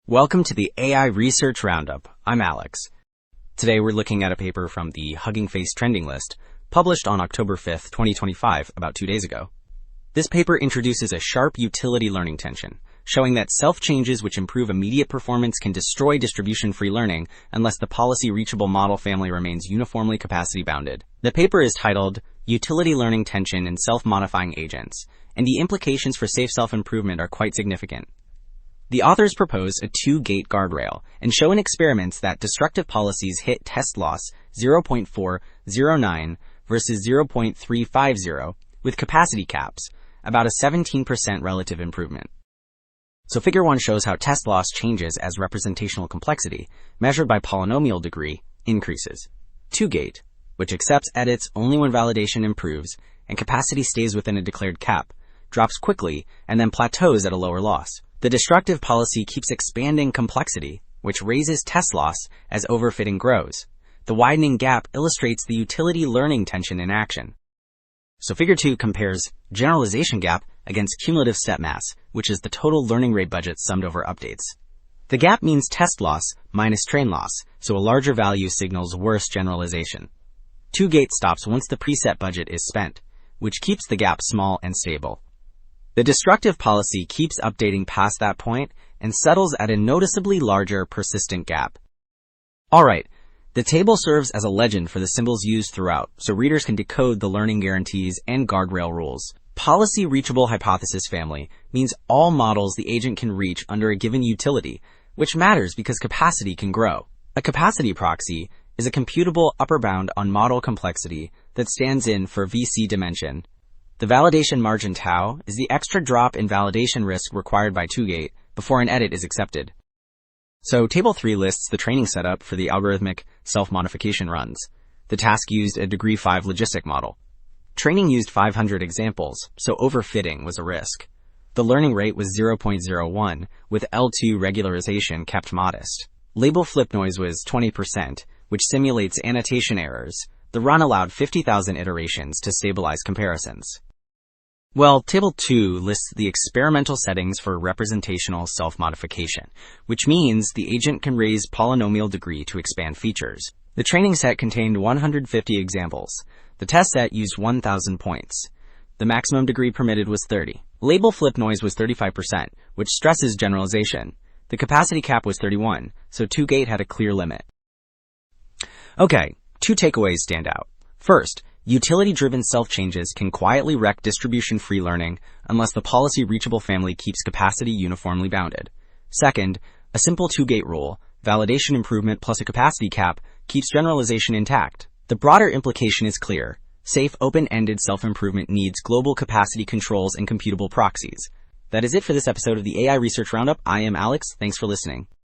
Welcome to the AI Research Roundup. I'm Alex. Today we're looking at a paper from the Hugging Face trending list, published on October 5th, 2025, about 2 days ago. This paper introduces a sharp utility learning tension, showing that self-changes which improve immediate performance can destroy distribution-free learning unless the policy-reachable model family remains uniformly capacity-bounded. The paper is titled Utility Learning Tension in Self-Modifying Agents, and the implications for safe self-improvement are quite significant. The authors propose a two-gate guardrail and show in experiments that destructive policies hit test loss 0.409 versus 0.350 with capacity caps, about a 17% relative improvement. So figure 1 shows how test loss changes as representational complexity, measured by polynomial degree, increases. Two-gate, which accepts edits only when validation improves and capacity stays within a declared cap, drops quickly and then plateaus at a lower loss. The destructive policy keeps expanding complexity, which raises test loss as overfitting grows. The widening gap illustrates the utility learning tension in action. So figure 2 compares generalization gap against cumulative step mass, which is the total learning rate budget summed over updates. The gap means test loss minus train loss, so a larger value signals worse generalization. Two-gate stops once the preset budget is spent, which keeps the gap small and stable. The destructive policy keeps updating past that point and settles at a noticeably larger, persistent gap. Alright, the table serves as a legend for the symbols used throughout, so readers can decode the learning guarantees and guardrail rules. Policy-reachable hypothesis family means all models the agent can reach under a given utility, which matters because capacity can grow. A capacity proxy is a computable upper bound on model complexity that stands in for VC dimension. The validation margin tau is the extra drop in validation risk required by two-gate before an edit is accepted. So Table 3 lists the training setup for the algorithmic self-modification runs. The task used a degree 5 logistic model. Training used 500 examples, so overfitting was a risk. The learning rate was 0.01, with L2 regularization kept modest. Label flip noise was 20%, which simulates annotation errors. The run allowed 50,000 iterations to stabilize comparisons. Well, Table 2 lists the experimental settings for representational self-modification, which means the agent can raise polynomial degree to expand features. The training set contained 150 examples. The test set used 1,000 points. The maximum degree permitted was 30. Label flip noise was 35%, which stresses generalization. The capacity cap was 31, so two-gate had a clear limit. Okay, 2 takeaways stand out. First, utility-driven self-changes can quietly wreck distribution-free learning unless the policy-reachable family keeps capacity uniformly bounded. Second, a simple two-gate rule, validation improvement plus a capacity cap, keeps generalization intact. The broader implication is clear. Safe, open-ended self-improvement needs global capacity controls and computable proxies. That is it for this episode of the AI Research Roundup. I am Alex. Thanks for listening.